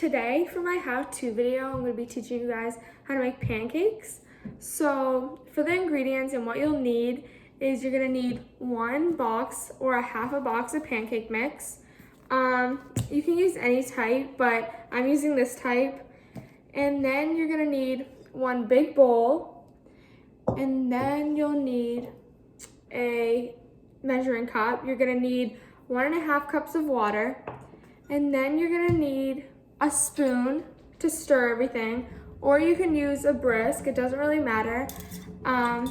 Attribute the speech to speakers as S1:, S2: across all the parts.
S1: today for my how-to video, I'm going to be teaching you guys how to make pancakes. So for the ingredients and what you'll need is you're going to need one box or a half a box of pancake mix. You can use any type, but I'm using this type. And then you're going to need one big bowl, and then you'll need a measuring cup. You're going to need 1.5 cups of water. And then you're gonna need a spoon to stir everything, or you can use a brisk, it doesn't really matter. And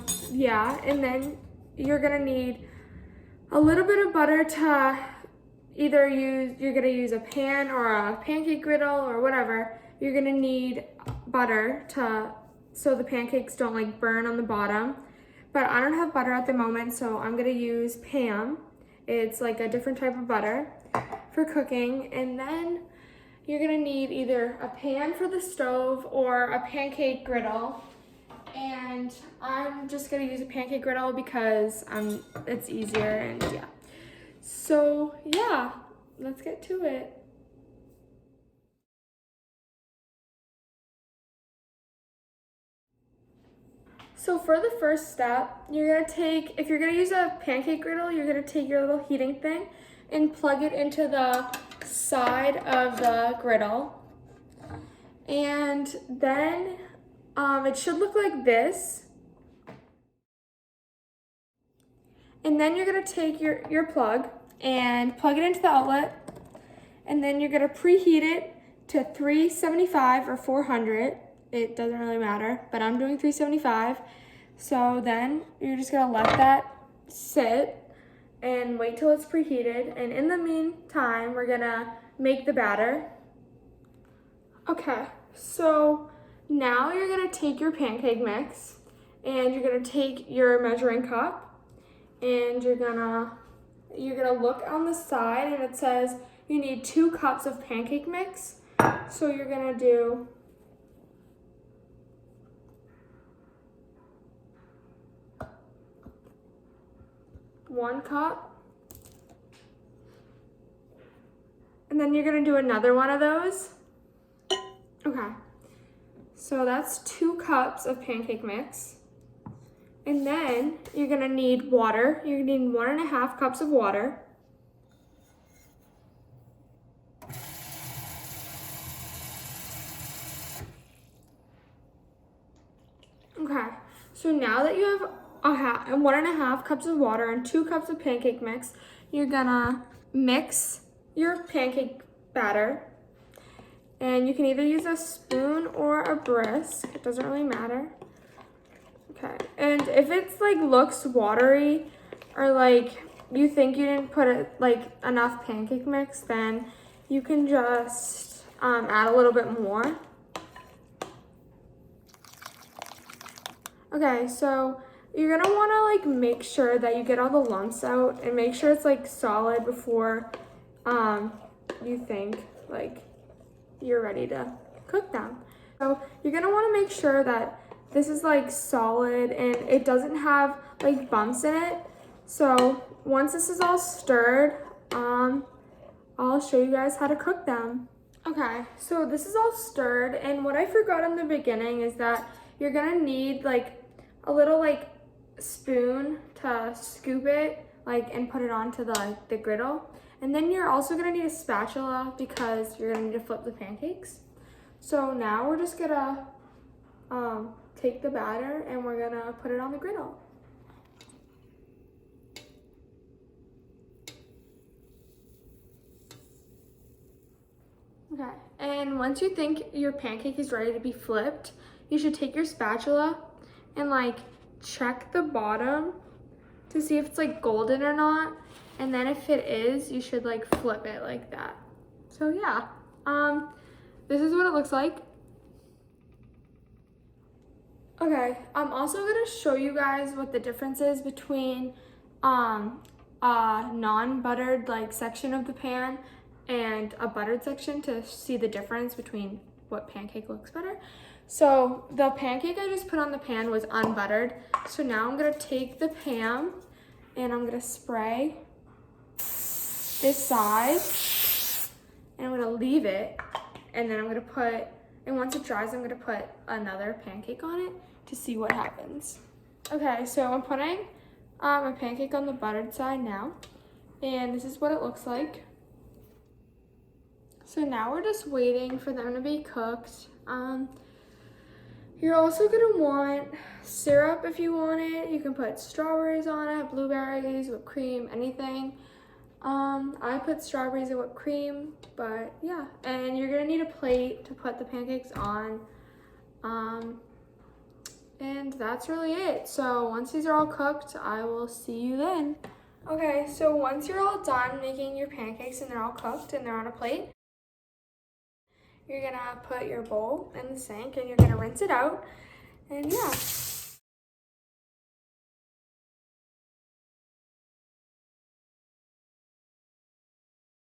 S1: then you're gonna need a little bit of butter to you're gonna use a pan or a pancake griddle or whatever. You're gonna need butter so the pancakes don't like burn on the bottom. But I don't have butter at the moment, so I'm gonna use Pam. It's like a different type of butter for cooking. And then you're gonna need either a pan for the stove or a pancake griddle. And I'm just gonna use a pancake griddle because it's easier, and yeah. So yeah, let's get to it. So for the first step, if you're gonna use a pancake griddle, you're gonna take your little heating thing and plug it into the side of the griddle. And then it should look like this. And then you're gonna take your plug and plug it into the outlet. And then you're gonna preheat it to 375 or 400. It doesn't really matter, but I'm doing 375. So then you're just gonna let that sit and wait till it's preheated. And in the meantime, we're gonna make the batter. Okay, so now you're gonna take your pancake mix and you're gonna take your measuring cup and you're gonna look on the side, and it says you need 2 cups of pancake mix. So you're gonna do 1 cup, and then you're gonna do another one of those. Okay, so that's 2 cups of pancake mix. And then you're gonna need water. You're gonna need 1.5 cups of water. Okay, so now that you have 1.5 cups of water and 2 cups of pancake mix, you're gonna mix your pancake batter. And you can either use a spoon or a brisk, it doesn't really matter. Okay, and if it's like looks watery, or like you think you didn't put enough pancake mix, then you can just add a little bit more. Okay, so you're gonna wanna make sure that you get all the lumps out and make sure it's solid before you think you're ready to cook them. So you're gonna wanna make sure that this is solid and it doesn't have bumps in it. So once this is all stirred, I'll show you guys how to cook them. Okay, so this is all stirred, and what I forgot in the beginning is that you're gonna need a little spoon to scoop it and put it onto the griddle. And then you're also gonna need a spatula because you're gonna need to flip the pancakes. So now we're just gonna take the batter and we're gonna put it on the griddle. Okay, and once you think your pancake is ready to be flipped, you should take your spatula and check the bottom to see if it's golden or not. And then if it is, you should flip it like that. So yeah, this is what it looks like. Okay, I'm also gonna show you guys what the difference is between a non-buttered section of the pan and a buttered section, to see the difference between what pancake looks better. So the pancake I just put on the pan was unbuttered. So now I'm gonna take the pan and I'm gonna spray this side, and I'm gonna leave it And then and once it dries, I'm gonna put another pancake on it to see what happens. Okay, so I'm putting my pancake on the buttered side now, and this is what it looks like. So now we're just waiting for them to be cooked. You're also gonna want syrup if you want it. You can put strawberries on it, blueberries, whipped cream, anything. I put strawberries and whipped cream, but yeah. And you're gonna need a plate to put the pancakes on. And that's really it. So once these are all cooked, I will see you then. Okay, so once you're all done making your pancakes and they're all cooked and they're on a plate, you're gonna put your bowl in the sink and you're gonna rinse it out. And yeah.